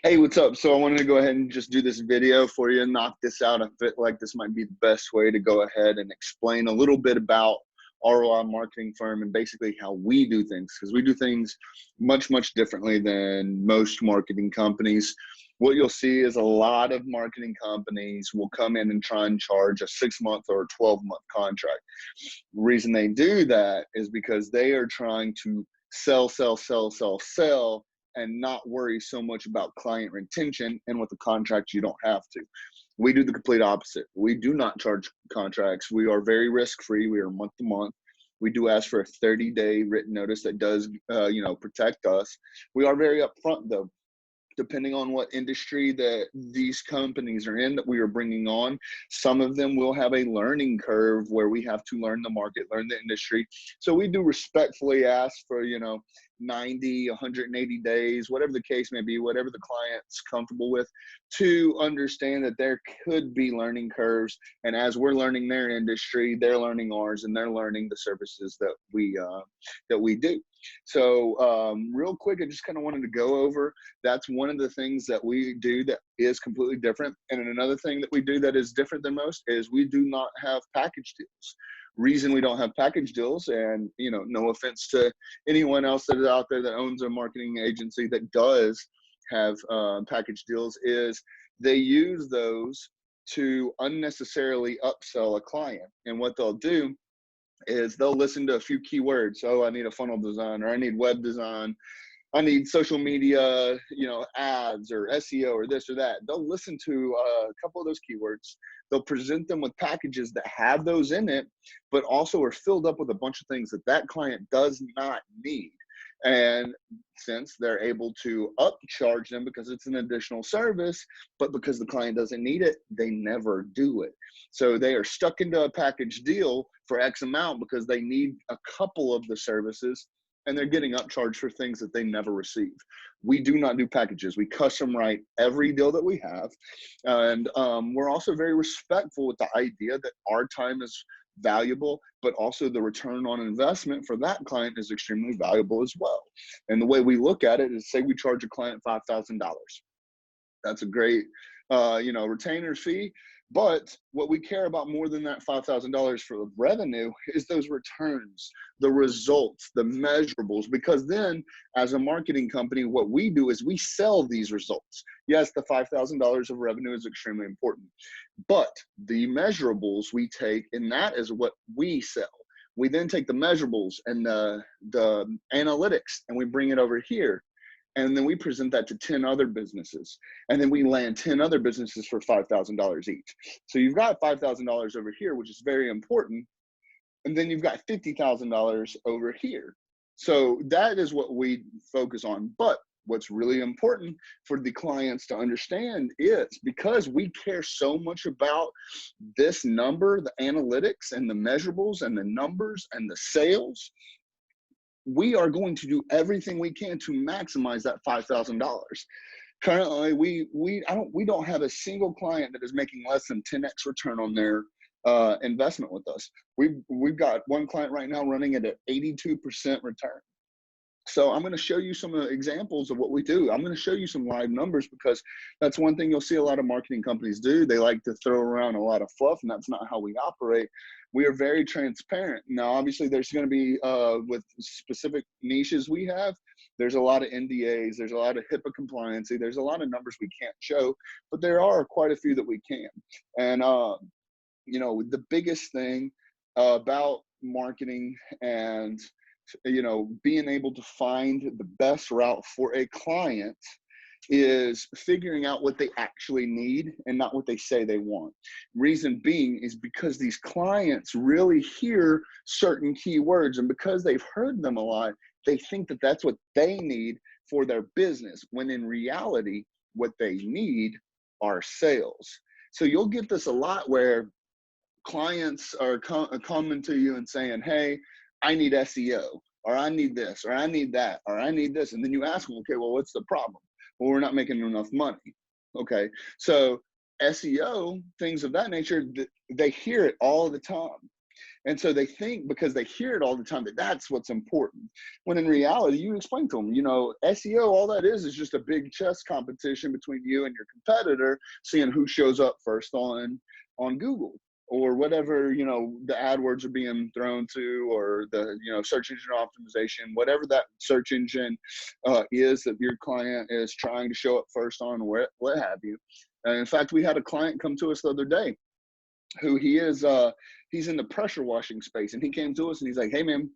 Hey, what's up? So I wanted to go ahead and just do this video for you and knock this out. I feel like this might be the best way to go ahead and explain a little bit about ROI marketing firm and basically how we do things, because we do things much differently than most marketing companies. What you'll see is a lot of marketing companies will come in and try and charge a 6-month or a 12-month contract. The reason they do that is because they are trying to sell and not worry so much about client retention, and with the contract you don't have to. We do the complete opposite. We do not charge contracts. We are very risk-free. We are month to month. We do ask for a 30-day written notice that does protect us. We are very upfront though, depending on what industry that these companies are in that we are bringing on. Some of them will have a learning curve where we have to learn the market, learn the industry. So we do respectfully ask for 90, 180 days, whatever the case may be, whatever the client's comfortable with, to understand that there could be learning curves. And as we're learning their industry, they're learning ours, and they're learning the services that we do. So real quick, I just kind of wanted to go over, that's one of the things that we do that is completely different. And another thing that we do that is different than most is we do not have package deals. Reason we don't have package deals, and no offense to anyone else that is out there that owns a marketing agency that does have package deals, is they use those to unnecessarily upsell a client. And what they'll do is they'll listen to a few keywords. Oh, I need a funnel design, or I need web design, I need social media, ads or SEO or this or that. They'll listen to a couple of those keywords. They'll present them with packages that have those in it, but also are filled up with a bunch of things that that client does not need. And since they're able to upcharge them because it's an additional service, but because the client doesn't need it, they never do it. So they are stuck into a package deal for X amount because they need a couple of the services, and they're getting upcharged for things that they never receive. We do not do packages. We custom write every deal that we have. And we're also very respectful with the idea that our time is valuable, but also the return on investment for that client is extremely valuable as well. And the way we look at it is, say we charge a client $5,000. That's a great retainer fee. But what we care about more than that $5,000 for revenue is those returns, the results, the measurables, because then as a marketing company, what we do is we sell these results. Yes, the $5,000 of revenue is extremely important, but the measurables we take, and that is what we sell. We then take the measurables and the analytics, and we bring it over here. And then we present that to 10 other businesses. And then we land 10 other businesses for $5,000 each. So you've got $5,000 over here, which is very important. And then you've got $50,000 over here. So that is what we focus on. But what's really important for the clients to understand is, because we care so much about this number, the analytics and the measurables and the numbers and the sales, we are going to do everything we can to maximize that $5,000. Currently, we don't have a single client that is making less than 10x return on their investment with us. We've got one client right now running at an 82% return. So I'm going to show you some examples of what we do. I'm going to show you some live numbers, because that's one thing you'll see a lot of marketing companies do. They like to throw around a lot of fluff, and that's not how we operate. We are very transparent. Now, obviously, there's going to be, with specific niches we have, there's a lot of NDAs, there's a lot of HIPAA compliancy, there's a lot of numbers we can't show, but there are quite a few that we can. And, the biggest thing about marketing and being able to find the best route for a client is figuring out what they actually need and not what they say they want. Reason being is because these clients really hear certain keywords, and because they've heard them a lot, they think that that's what they need for their business, when in reality, what they need are sales. So you'll get this a lot where clients are coming to you and saying, hey, I need SEO, or I need this, or I need that, or I need this. And then you ask them, okay, well, what's the problem? Well, we're not making enough money. Okay, so SEO, things of that nature, they hear it all the time. And so they think, because they hear it all the time, that that's what's important. When in reality, you explain to them, SEO, all that is just a big chess competition between you and your competitor, seeing who shows up first on Google, or whatever, the AdWords are being thrown to, or the, search engine optimization, whatever that search engine is that your client is trying to show up first on, what have you. In fact, we had a client come to us the other day who he's in the pressure washing space, and he came to us and he's like, "Hey man,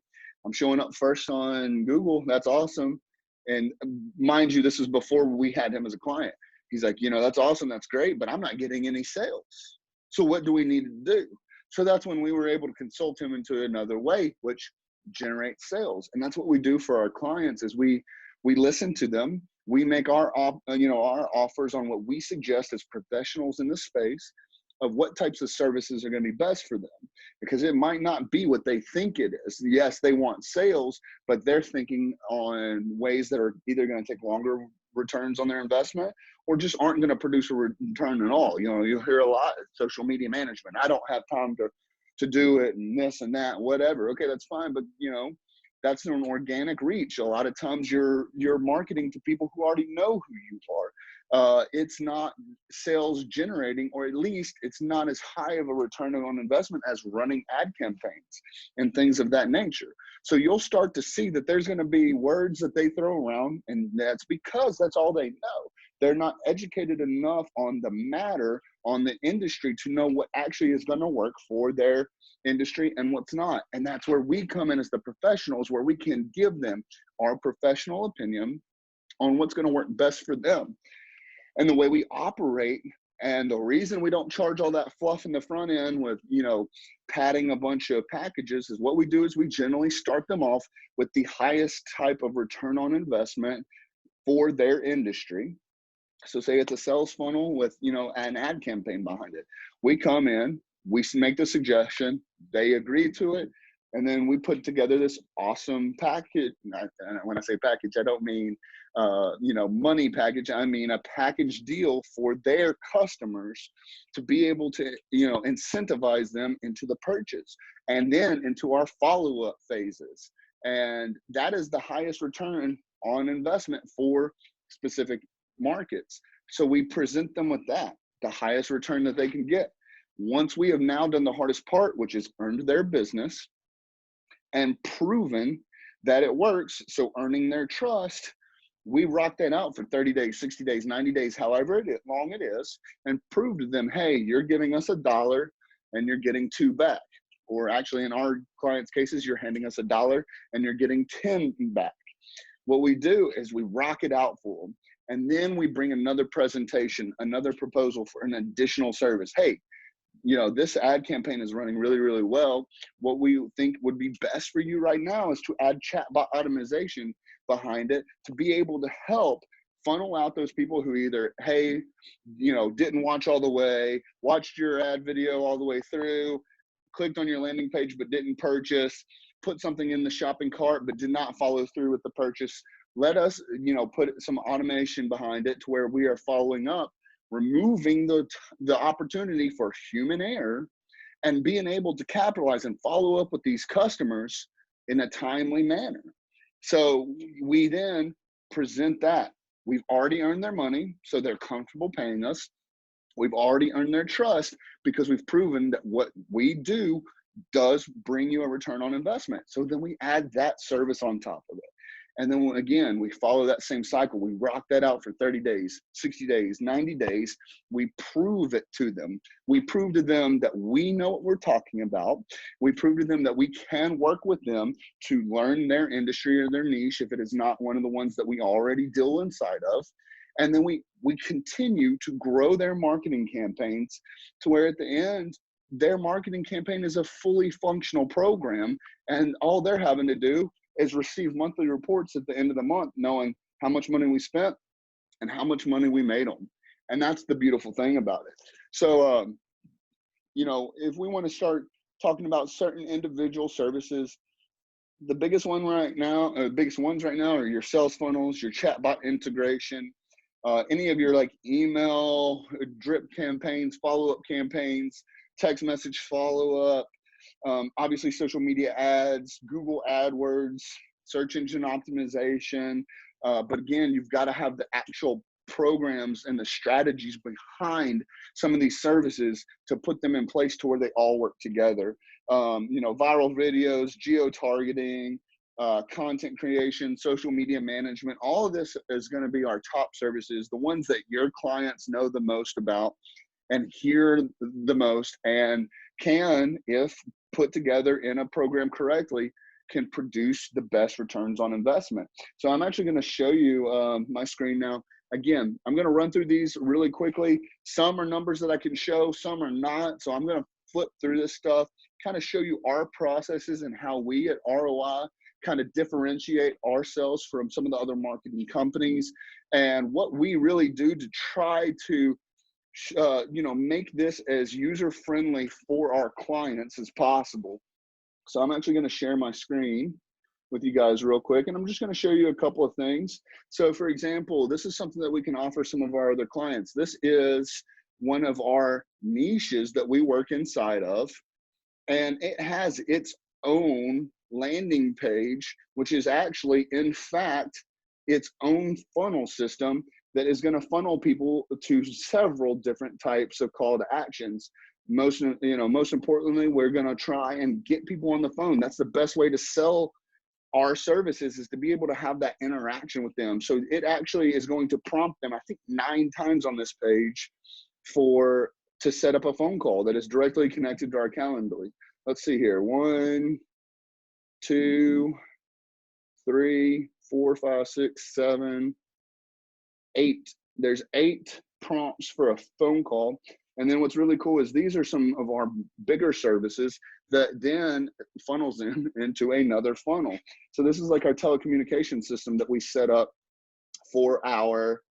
I'm showing up first on Google. That's awesome." And mind you, this is before we had him as a client. He's like, "That's awesome. That's great, but I'm not getting any sales. So what do we need to do?" So that's when we were able to consult him into another way, which generates sales. And that's what we do for our clients, is we listen to them. We make our offers on what we suggest as professionals in the space, of what types of services are going to be best for them, because it might not be what they think it is. Yes, they want sales, but they're thinking on ways that are either going to take longer returns on their investment, or just aren't going to produce a return at all. You'll hear a lot of social media management. I don't have time to do it, and this and that, whatever. Okay, that's fine, but that's an organic reach. A lot of times you're marketing to people who already know who you are. It's not sales generating, or at least it's not as high of a return on investment as running ad campaigns and things of that nature. So you'll start to see that there's going to be words that they throw around, and that's because that's all they know. They're not educated enough on the matter, on the industry, to know what actually is going to work for their industry and what's not. And that's where we come in as the professionals, where we can give them our professional opinion on what's going to work best for them. And the way we operate, and the reason we don't charge all that fluff in the front end with, padding a bunch of packages, is what we do is we generally start them off with the highest type of return on investment for their industry. So say it's a sales funnel with, an ad campaign behind it. We come in, we make the suggestion, they agree to it, and then we put together this awesome package. When I say package, I don't mean, money package. I mean a package deal for their customers, to be able to, incentivize them into the purchase, and then into our follow-up phases. And that is the highest return on investment for specific markets. So we present them with that, the highest return that they can get. Once we have now done the hardest part, which is earned their business and proven that it works, so earning their trust, we rock that out for 30 days, 60 days, 90 days, however long it is, and prove to them, hey, you're giving us $1 and you're getting 2 back. Or actually, in our clients' cases, you're handing us $1 and you're getting 10 back. What we do is we rock it out for them. And then we bring another presentation, another proposal for an additional service. Hey, this ad campaign is running really, really well. What we think would be best for you right now is to add chatbot automation behind it, to be able to help funnel out those people who either, hey, didn't watch all the way, watched your ad video all the way through, clicked on your landing page but didn't purchase, put something in the shopping cart but did not follow through with the purchase. Let us, put some automation behind it, to where we are following up, removing the opportunity for human error, and being able to capitalize and follow up with these customers in a timely manner. So we then present that. We've already earned their money, so they're comfortable paying us. We've already earned their trust, because we've proven that what we do does bring you a return on investment. So then we add that service on top of it. And then again, we follow that same cycle. We rock that out for 30 days, 60 days, 90 days. We prove it to them. We prove to them that we know what we're talking about. We prove to them that we can work with them to learn their industry or their niche, if it is not one of the ones that we already deal inside of. And then we continue to grow their marketing campaigns, to where at the end, their marketing campaign is a fully functional program, and all they're having to do is receive monthly reports at the end of the month, knowing how much money we spent and how much money we made on. And that's the beautiful thing about it. So, if we want to start talking about certain individual services, the biggest ones right now are your sales funnels, your chatbot integration, any of your like email drip campaigns, follow-up campaigns, text message follow-up, Obviously, social media ads, Google AdWords, search engine optimization. But again, you've got to have the actual programs and the strategies behind some of these services to put them in place to where they all work together. Viral videos, geo-targeting, content creation, social media management, all of this is going to be our top services, the ones that your clients know the most about and hear the most, and can, if put together in a program correctly, can produce the best returns on investment. So I'm actually going to show you my screen now. Again, I'm going to run through these really quickly. Some are numbers that I can show, some are not. So I'm going to flip through this stuff, kind of show you our processes and how we at ROI kind of differentiate ourselves from some of the other marketing companies, and what we really do to try to make this as user-friendly for our clients as possible. So I'm actually going to share my screen with you guys real quick, and I'm just going to show you a couple of things. So for example, this is something that we can offer some of our other clients. This is one of our niches that we work inside of, and it has its own landing page, which is actually, in fact, its own funnel system that is going to funnel people to several different types of call to actions. Most importantly, we're going to try and get people on the phone. That's the best way to sell our services, is to be able to have that interaction with them. So it actually is going to prompt them, I think 9 times on this page, to set up a phone call that is directly connected to our Calendly. Let's see here. 1, 2, 3, 4, 5, 6, 7, 8. There's 8 prompts for a phone call. And then what's really cool is these are some of our bigger services that then funnels into another funnel. So this is like our telecommunication system that we set up for our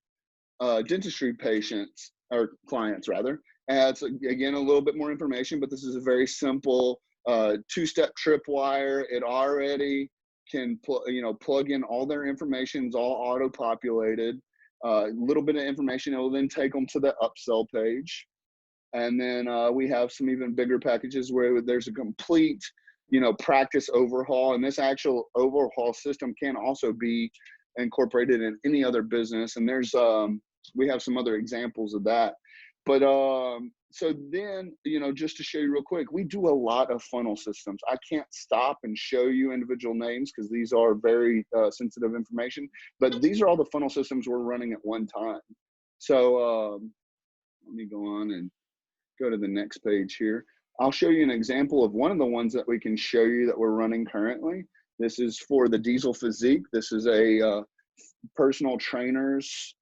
dentistry patients, or clients rather. Adds, again, a little bit more information, but this is a very simple 2-step tripwire. It already can plug in all their information. It's all auto-populated. A little bit of information, it will then take them to the upsell page. And then we have some even bigger packages where there's a complete, practice overhaul. And this actual overhaul system can also be incorporated in any other business. And there's, we have some other examples of that. But so then, just to show you real quick, we do a lot of funnel systems. I can't stop and show you individual names because these are very sensitive information, but these are all the funnel systems we're running at one time. So let me go on and go to the next page here. I'll show you an example of one of the ones that we can show you that we're running currently. This is for the Diesel Physique. This is a personal trainer's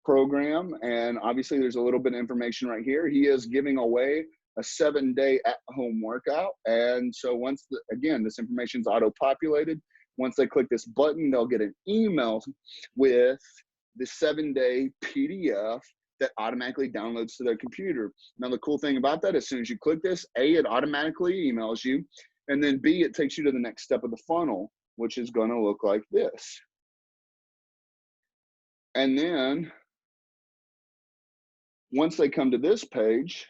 program, and obviously there's a little bit of information right here. He is giving away a 7-day at-home workout, and so once again, this information is auto-populated. Once they click this button, they'll get an email with the 7-day PDF that automatically downloads to their computer. Now, the cool thing about that, as soon as you click this, A, it automatically emails you, and then B, it takes you to the next step of the funnel, which is going to look like this. And then once they come to this page,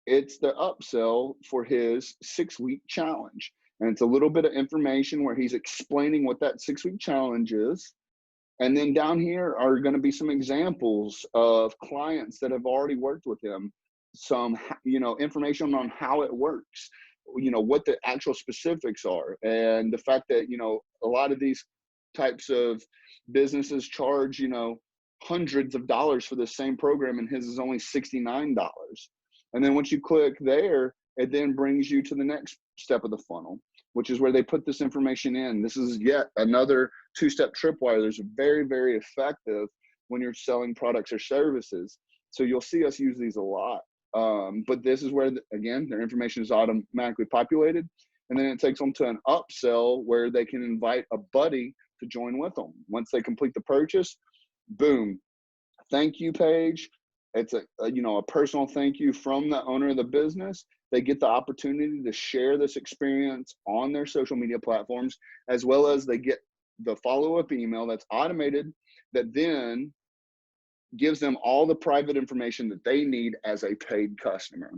it's the upsell for his 6-week challenge. And it's a little bit of information where he's explaining what that 6-week challenge is. And then down here are going to be some examples of clients that have already worked with him, some, information on how it works, what the actual specifics are. And the fact that, a lot of these types of businesses charge, hundreds of dollars for the same program, and his is only $69. And then once you click there, it then brings you to the next step of the funnel, which is where they put this information in. This is yet another 2-step tripwire. There's very, very effective when you're selling products or services. So you'll see us use these a lot. But this is where, again, their information is automatically populated. And then it takes them to an upsell where they can invite a buddy to join with them. Once they complete the purchase, boom, thank you page. It's a personal thank you from the owner of the business. They get the opportunity to share this experience on their social media platforms, as well as they get the follow-up email that's automated that then gives them all the private information that they need as a paid customer.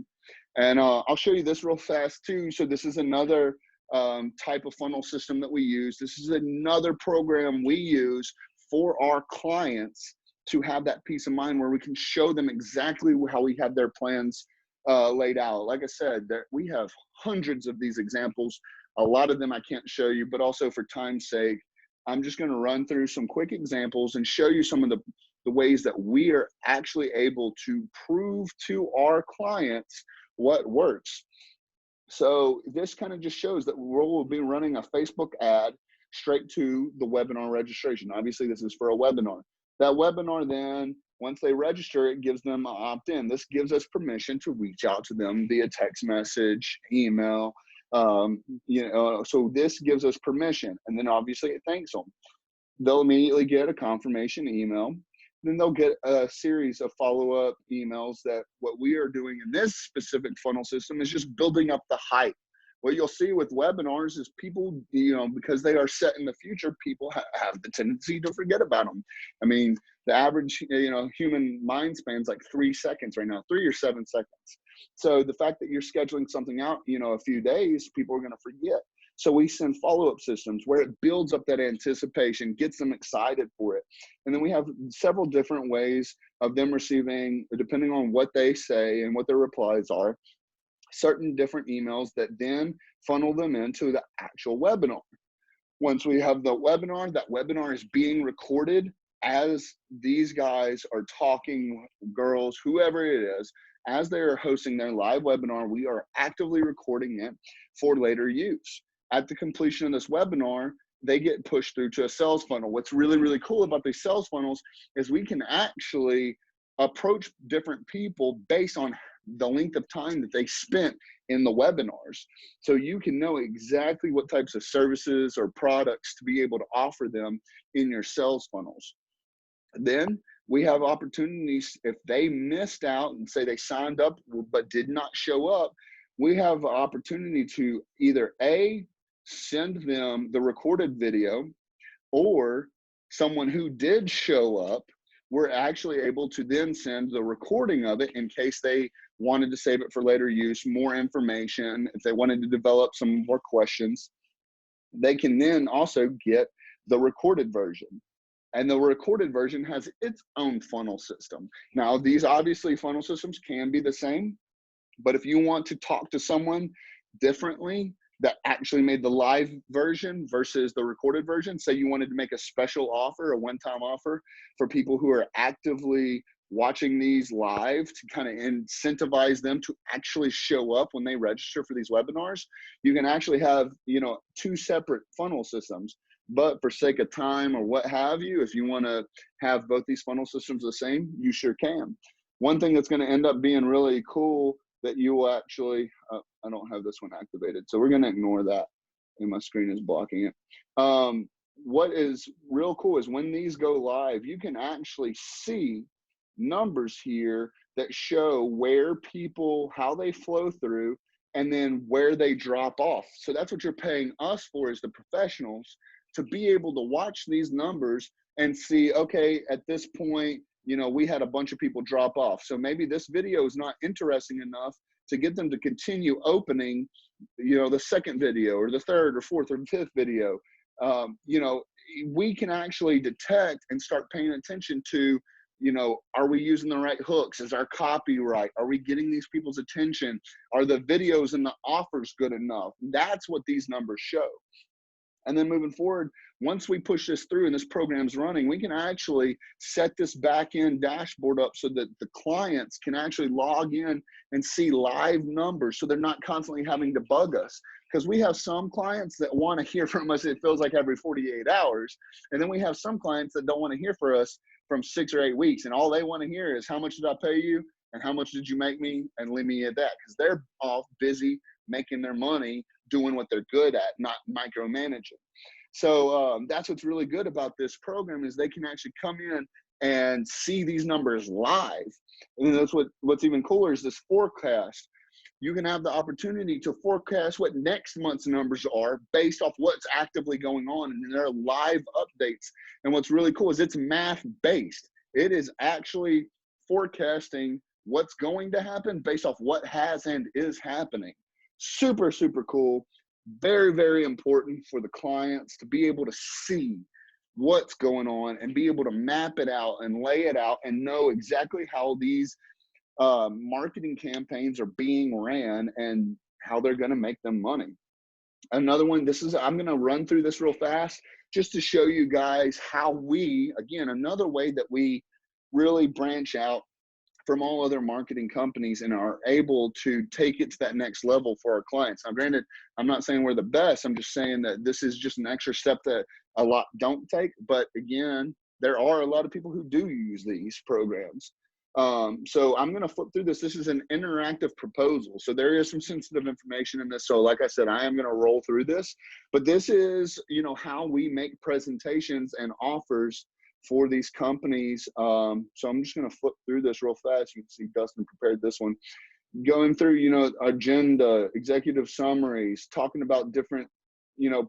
And I'll show you this real fast too. So this is another type of funnel system that we use. This is another program we use for our clients to have that peace of mind where we can show them exactly how we have their plans laid out. Like I said, we have hundreds of these examples. A lot of them I can't show you, but also for time's sake, I'm just going to run through some quick examples and show you some of the ways that we are actually able to prove to our clients what works. So this kind of just shows that we'll be running a Facebook ad straight to the webinar registration. Obviously, this is for a webinar. That webinar then, once they register, it gives them an opt-in. This gives us permission to reach out to them via text message, email, so this gives us permission. And then obviously it thanks them. They'll immediately get a confirmation email. Then they'll get a series of follow-up emails that what we are doing in this specific funnel system is just building up the hype. What you'll see with webinars is people, because they are set in the future, people have the tendency to forget about them. I mean, the average, human mind span's like 3 seconds right now, 3 or 7 seconds. So the fact that you're scheduling something out, a few days, people are going to forget. So we send follow-up systems where it builds up that anticipation, gets them excited for it. And then we have several different ways of them receiving, depending on what they say and what their replies are, certain different emails that then funnel them into the actual webinar. Once we have the webinar, that webinar is being recorded as these guys are talking, girls, whoever it is, as they're hosting their live webinar, we are actively recording it for later use. At the completion of this webinar, they get pushed through to a sales funnel. What's really, really cool about these sales funnels is we can actually approach different people based on the length of time that they spent in the webinars. So you can know exactly what types of services or products to be able to offer them in your sales funnels. Then we have opportunities if they missed out and say they signed up but did not show up, we have an opportunity to either A, send them the recorded video, or someone who did show up, we're actually able to then send the recording of it in case they wanted to save it for later use, more information, if they wanted to develop some more questions, they can then also get the recorded version. And the recorded version has its own funnel system. Now, these obviously funnel systems can be the same, but if you want to talk to someone differently that actually made the live version versus the recorded version, say you wanted to make a special offer, a one-time offer for people who are actively watching these live to kind of incentivize them to actually show up when they register for these webinars, you can actually have, 2 separate funnel systems. But for sake of time or what have you, if you want to have both these funnel systems the same, you sure can. One thing that's going to end up being really cool that you will actually, I don't have this one activated, so we're going to ignore that, and my screen is blocking it. What is real cool is when these go live, you can actually see numbers here that show where people, how they flow through, and then where they drop off. So that's what you're paying us for as the professionals, to be able to watch these numbers and see, okay, at this point, we had a bunch of people drop off. So maybe this video is not interesting enough to get them to continue opening, the second video or the third or fourth or fifth video. We can actually detect and start paying attention to, are we using the right hooks? Is our copy right? Are we getting these people's attention? Are the videos and the offers good enough? That's what these numbers show. And then moving forward, once we push this through and this program's running, we can actually set this back-end dashboard up so that the clients can actually log in and see live numbers, so they're not constantly having to bug us. Because we have some clients that want to hear from us, it feels like every 48 hours. And then we have some clients that don't want to hear from us from 6 or 8 weeks. And all they want to hear is, how much did I pay you? And how much did you make me? And leave me at that. Because they're all busy making their money, doing what they're good at, not micromanaging. So that's what's really good about this program, is they can actually come in and see these numbers live. And that's what's even cooler is this forecast. You can have the opportunity to forecast what next month's numbers are based off what's actively going on, and there are live updates. And what's really cool is it's math based. It is actually forecasting what's going to happen based off what has and is happening. Super, super cool. Very, very important for the clients to be able to see what's going on and be able to map it out and lay it out and know exactly how these marketing campaigns are being ran and how they're going to make them money. Another one, I'm going to run through this real fast just to show you guys how we, again, another way that we really branch out from all other marketing companies and are able to take it to that next level for our clients. Now, granted, I'm not saying we're the best. I'm just saying that this is just an extra step that a lot don't take. But again, there are a lot of people who do use these programs. So I'm going to flip through this. This is an interactive proposal. So there is some sensitive information in this. So like I said, I am going to roll through this, but this is, how we make presentations and offers for these companies. So I'm just going to flip through this real fast. You can see Dustin prepared this one. Going through, agenda, executive summaries, talking about different,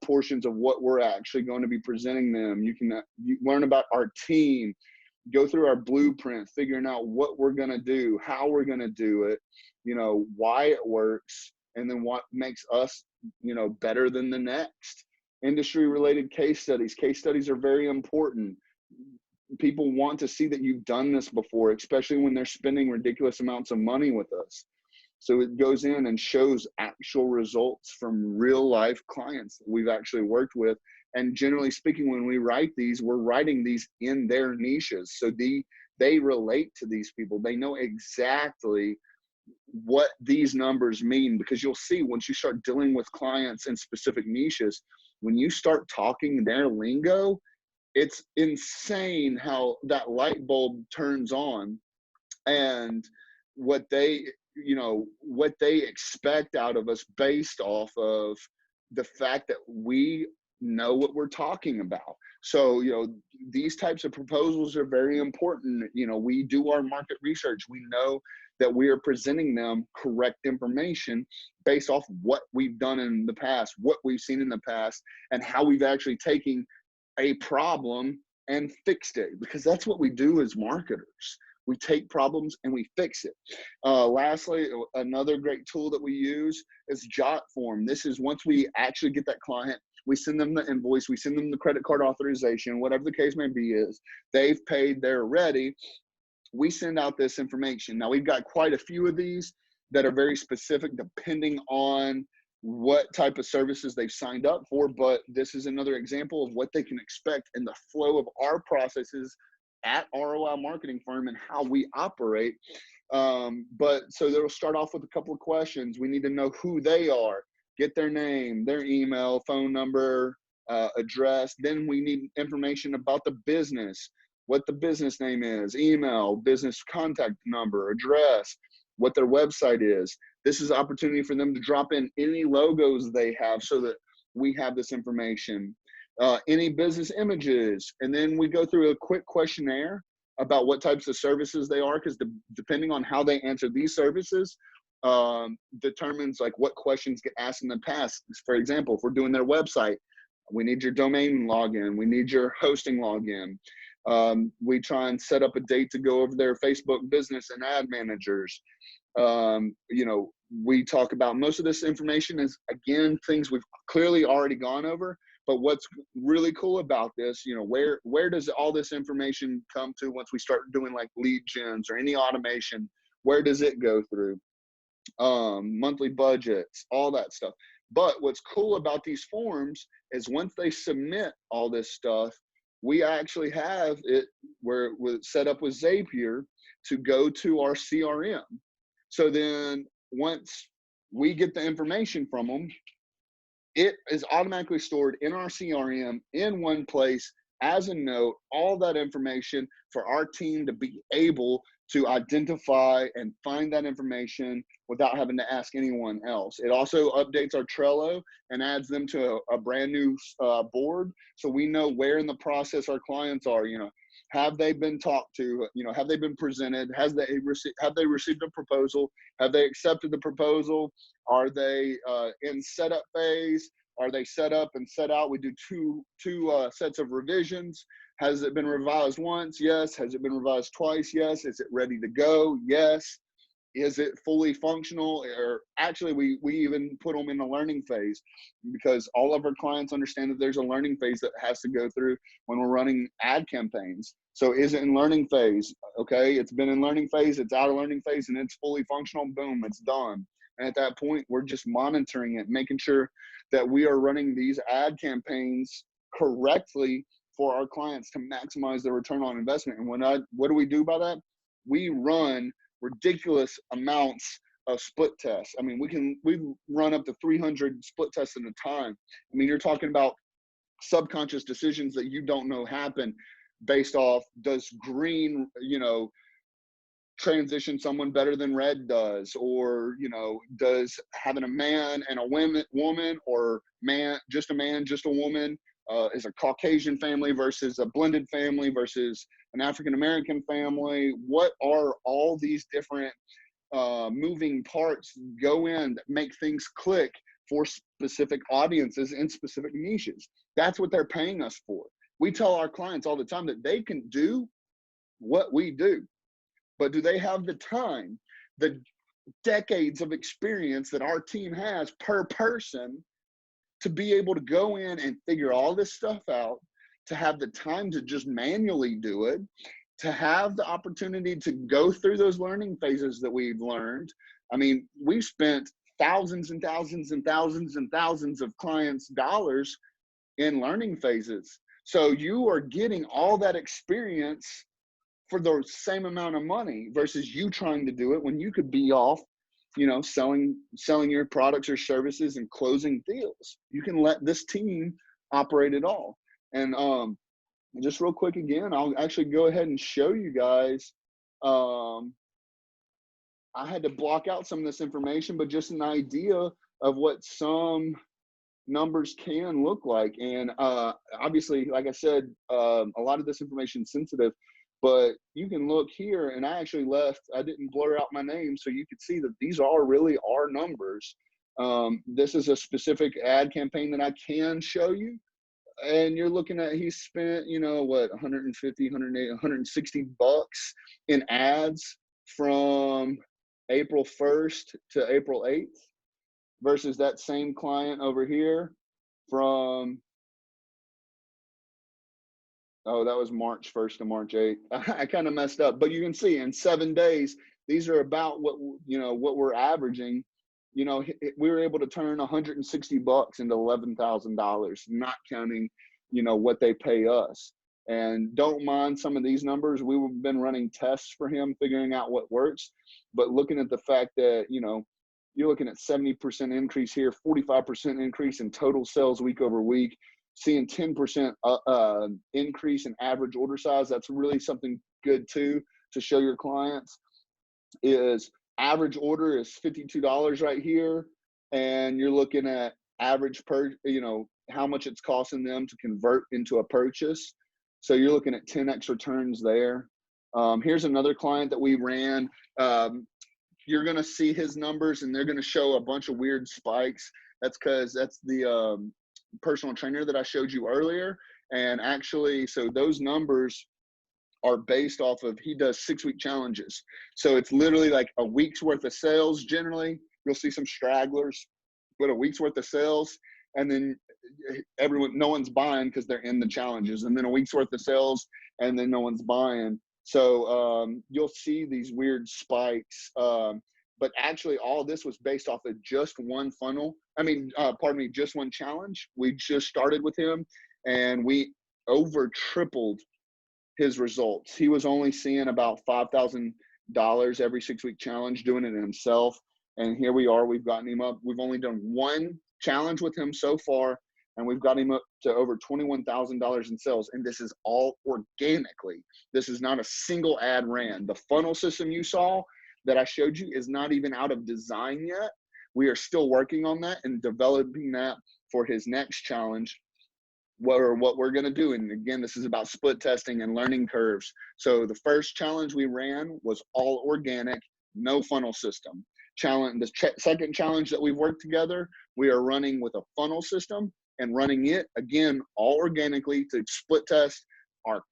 portions of what we're actually going to be presenting them. You learn about our team, go through our blueprint, figuring out what we're going to do, how we're going to do it, why it works, and then what makes us, better than the next. Industry related case studies. Case studies are very important. People want to see that you've done this before, especially when they're spending ridiculous amounts of money with us. So it goes in and shows actual results from real life clients that we've actually worked with. And generally speaking, when we write these, we're writing these in their niches. So they relate to these people. They know exactly what these numbers mean, because you'll see once you start dealing with clients in specific niches, when you start talking their lingo, it's insane how that light bulb turns on and what they expect out of us based off of the fact that we know what we're talking about. So, these types of proposals are very important. We do our market research. We know that we are presenting them correct information based off what we've done in the past, what we've seen in the past, and how we've actually taken a problem and fixed it, because that's what we do as marketers. We take problems and we fix it. Lastly, another great tool that we use is JotForm. This is once we actually get that client, we send them the invoice, we send them the credit card authorization, whatever the case may be is, they've paid, they're ready. We send out this information. Now, we've got quite a few of these that are very specific depending on what type of services they've signed up for, but this is another example of what they can expect in the flow of our processes at ROI Marketing Firm and how we operate. But so they'll start off with a couple of questions. We need to know who they are, get their name, their email, phone number, address. Then we need information about the business, what the business name is, email, business contact number, address, what their website is. This is an opportunity for them to drop in any logos they have so that we have this information, any business images. And then we go through a quick questionnaire about what types of services they are, because depending on how they answer these services, determines like what questions get asked in the past. For example, if we're doing their website, we need your domain login, we need your hosting login. We try and set up a date to go over their Facebook business and ad managers. We talk about most of this information is, again, things we've clearly already gone over. But what's really cool about this, where does all this information come to once we start doing like lead gens or any automation? Where does it go through? Monthly budgets, all that stuff. But what's cool about these forms is once they submit all this stuff, we actually have it where it was set up with Zapier to go to our CRM. So then once we get the information from them, it is automatically stored in our CRM in one place as a note, all that information for our team to be able to identify and find that information without having to ask anyone else. It also updates our Trello and adds them to a brand new board, so we know where in the process our clients are. Have they been talked to? Have they been presented? Have they received a proposal? Have they accepted the proposal? Are they in setup phase? Are they set up and set out? We do two sets of revisions. Has it been revised once? Yes. Has it been revised twice? Yes. Is it ready to go? Yes. Is it fully functional? Or actually, we even put them in a learning phase, because all of our clients understand that there's a learning phase that has to go through when we're running ad campaigns. So is it in learning phase? Okay, it's been in learning phase, it's out of learning phase, and it's fully functional. Boom, it's done. And at that point, we're just monitoring it, making sure that we are running these ad campaigns correctly for our clients to maximize their return on investment. And what do we do by that? We run ridiculous amounts of split tests. I mean, we run up to 300 split tests at a time. I mean, you're talking about subconscious decisions that you don't know happen based off, does green, transition someone better than red does, or does having a man and a woman, or just a woman, is a Caucasian family versus a blended family versus an African American family. What are all these different moving parts go in that make things click for specific audiences in specific niches? That's what they're paying us for. We tell our clients all the time that they can do what we do, but do they have the time, the decades of experience that our team has per person, to be able to go in and figure all this stuff out, to have the time to just manually do it, to have the opportunity to go through those learning phases that we've learned? I mean, we've spent thousands and thousands and thousands and thousands of clients' dollars in learning phases. So you are getting all that experience for the same amount of money, versus you trying to do it when you could be off, selling your products or services and closing deals. You can let this team operate it all. And just real quick again, I'll actually go ahead and show you guys. I had to block out some of this information, but just an idea of what some numbers can look like. And obviously, like I said, a lot of this information is sensitive, but you can look here, and I didn't blur out my name, so you could see that these are really our numbers. This is a specific ad campaign that I can show you. And you're looking at, he spent, 150, 180, 160 bucks in ads from April 1st to April 8th, versus that same client over here from, that was March 1st to March 8th. I kind of messed up, but you can see in 7 days, these are about what we're averaging. We were able to turn 160 bucks into $11,000, not counting, what they pay us. And don't mind some of these numbers. We've been running tests for him, figuring out what works, but looking at the fact that, you're looking at 70% increase here, 45% increase in total sales week over week, seeing 10% increase in average order size. That's really something good too, to show your clients. Is average order is $52 right here, and you're looking at average how much it's costing them to convert into a purchase. So you're looking at 10x returns there. Here's another client that we ran. You're going to see his numbers, and they're going to show a bunch of weird spikes. That's because that's the personal trainer that I showed you earlier. And actually, so those numbers are based off of, he does 6-week challenges. So it's literally like a week's worth of sales. Generally, you'll see some stragglers, but a week's worth of sales, and then no one's buying because they're in the challenges, and then a week's worth of sales, and then no one's buying. So you'll see these weird spikes. But actually, all this was based off of just one funnel. Just one challenge. We just started with him, and we over tripled his results. He was only seeing about $5,000 every 6-week challenge, doing it himself. And here we are, we've gotten him up. We've only done one challenge with him so far, and we've got him up to over $21,000 in sales. And this is all organically. This is not a single ad ran. The funnel system you saw that I showed you is not even out of design yet. We are still working on that and developing that for his next challenge. What we're going to do. And again, this is about split testing and learning curves. So the first challenge we ran was all organic, no funnel system. The second challenge that we've worked together, we are running with a funnel system and running it again, all organically, to split test our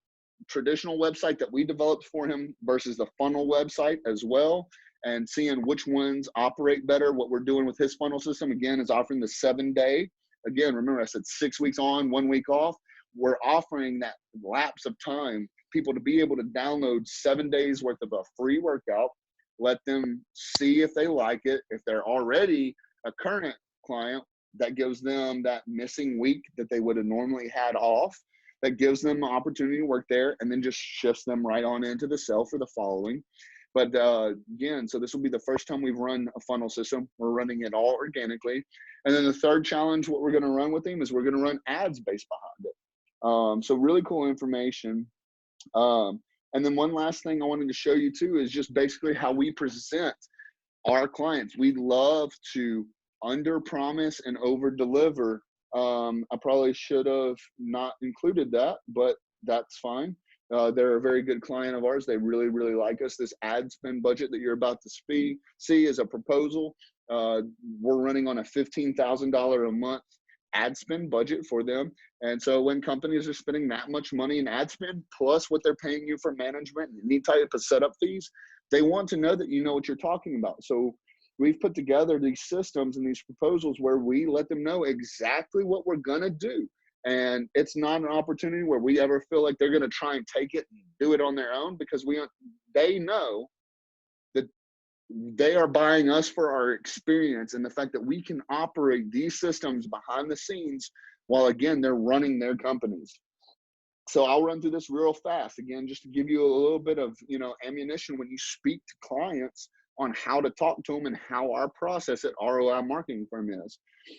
traditional website that we developed for him versus the funnel website as well. and seeing which ones operate better. What we're doing with his funnel system, again, is offering the 7-day. Again, remember I said 6 weeks on, 1 week off. We're offering that lapse of time, people to be able to download 7 days worth of a free workout, let them see if they like it. If they're already a current client, that gives them that missing week that they would have normally had off. That gives them an opportunity to work there, and then just shifts them right on into the sale for the following. But again, so this will be the first time we've run a funnel system. We're running it all organically. And then the third challenge, what we're going to run with him is we're going to run ads based behind it. So really cool information. And then one last thing I wanted to show you too is just basically how we present our clients. We love to under promise and over deliver. I probably should have not included that, but that's fine. They're a very good client of ours. They really, really like us. This ad spend budget that you're about to see is a proposal. We're running on a $15,000 a month ad spend budget for them. And so when companies are spending that much money in ad spend, plus what they're paying you for management and any type of setup fees, they want to know that you know what you're talking about. So we've put together these systems and these proposals where we let them know exactly what we're going to do. And it's not an opportunity where we ever feel like they're going to try and take it and do it on their own, because they know that they are buying us for our experience and the fact that we can operate these systems behind the scenes while, again, they're running their companies. So I'll run through this real fast, again, just to give you a little bit of, ammunition when you speak to clients on how to talk to them and how our process at ROI Marketing Firm is.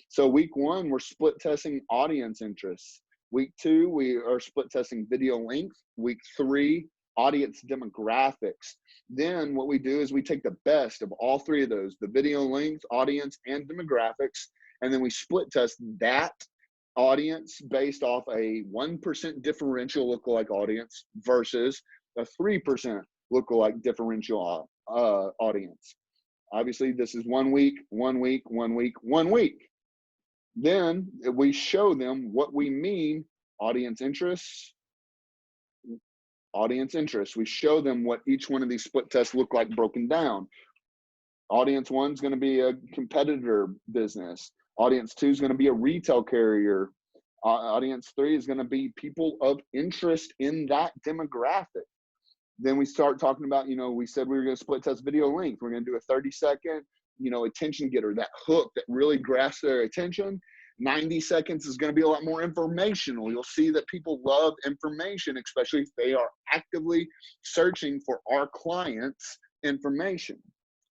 So week 1, we're split testing audience interests. Week 2, we are split testing video length. Week 3, audience demographics. Then what we do is we take the best of all 3 of those, the video length, audience, and demographics, and then we split test that audience based off a 1% differential lookalike audience versus a 3% lookalike differential audience. Obviously, this is 1 week, 1 week, 1 week, 1 week. Then we show them what we mean audience interests. We show them what each one of these split tests look like broken down. Audience 1 is going to be a competitor business. Audience 2 is going to be a retail carrier. Audience 3 is going to be people of interest in that demographic. Then we start talking about, we said we were going to split test video length. We're going to do a 30-second, attention getter, that hook that really grasps their attention. 90 seconds is going to be a lot more informational. You'll see that people love information, especially if they are actively searching for our clients' information.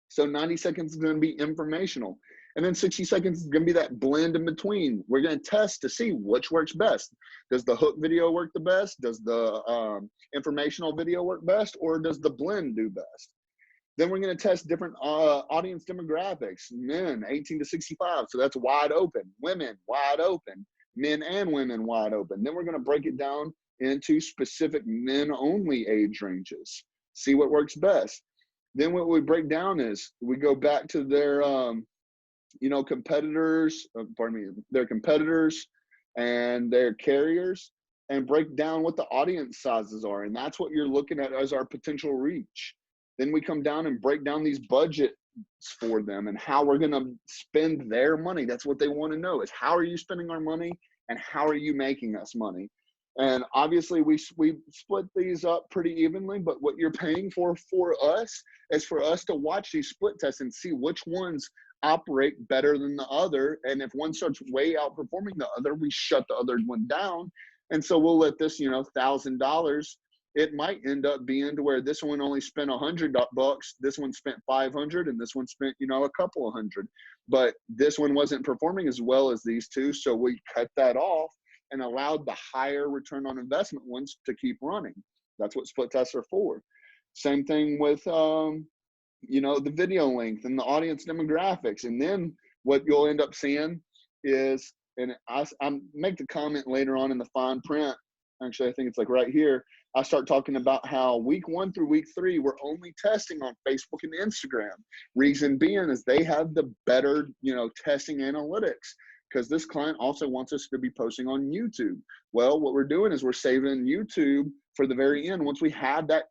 So 90 seconds is going to be informational. And then 60 seconds is going to be that blend in between. We're going to test to see which works best. Does the hook video work the best? Does the informational video work best? Or does the blend do best? Then we're going to test different audience demographics. Men, 18 to 65. So that's wide open. Women, wide open. Men and women, wide open. Then we're going to break it down into specific men-only age ranges. See what works best. Then what we break down is we go back to their their competitors and their carriers, and break down what the audience sizes are. And that's what you're looking at as our potential reach. Then we come down and break down these budgets for them and how we're going to spend their money. That's what they want to know, is how are you spending our money and how are you making us money? And obviously we split these up pretty evenly, but what you're paying for us is for us to watch these split tests and see which ones operate better than the other. And if one starts way outperforming the other, we shut the other one down. And so we'll let this, $1,000, it might end up being to where this one only spent $100, this one spent 500, and this one spent, a couple of hundred. But this one wasn't performing as well as these two, so we cut that off and allowed the higher return on investment ones to keep running. That's what split tests are for. Same thing with the video length and the audience demographics. And then what you'll end up seeing is, and I make the comment later on in the fine print, actually I think it's like right here, I start talking about how week 1 through week 3, we're only testing on Facebook and Instagram. Reason being is they have the better, testing analytics, because this client also wants us to be posting on YouTube. Well, what we're doing is we're saving YouTube for the very end. Once we have that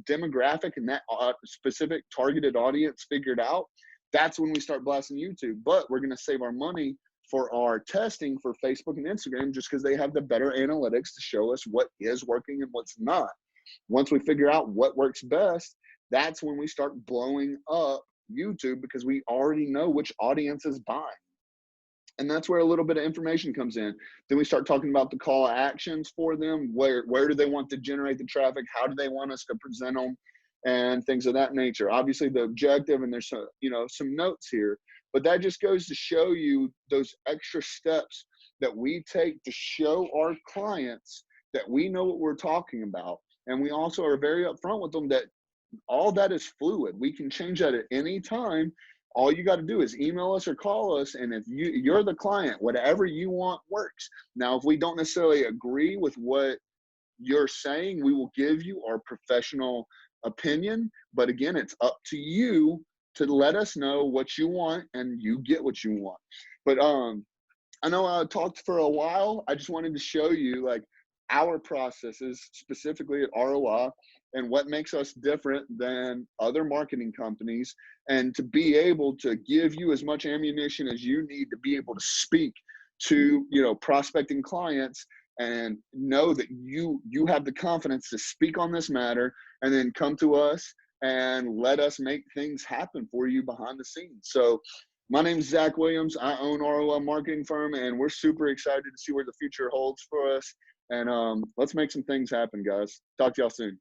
demographic and that specific targeted audience figured out, that's when we start blasting YouTube. But we're going to save our money for our testing for Facebook and Instagram, just because they have the better analytics to show us what is working and what's not. Once we figure out what works best, that's when we start blowing up YouTube, because we already know which audience is buying. And that's where a little bit of information comes in. Then we start talking about the call to actions for them. Where do they want to generate the traffic? How do they want us to present them? And things of that nature. Obviously the objective, and there's some, some notes here, but that just goes to show you those extra steps that we take to show our clients that we know what we're talking about. And we also are very upfront with them that all that is fluid. We can change that at any time. All you got to do is email us or call us. And if you're the client, whatever you want works. Now, if we don't necessarily agree with what you're saying, we will give you our professional opinion. But again, it's up to you to let us know what you want, and you get what you want. But I know I talked for a while. I just wanted to show you like our processes specifically at ROI and what makes us different than other marketing companies, and to be able to give you as much ammunition as you need to be able to speak to, prospecting clients, and know that you have the confidence to speak on this matter, and then come to us and let us make things happen for you behind the scenes. So my name is Zach Williams. I own ROI Marketing Firm, and we're super excited to see where the future holds for us. And let's make some things happen, guys. Talk to y'all soon.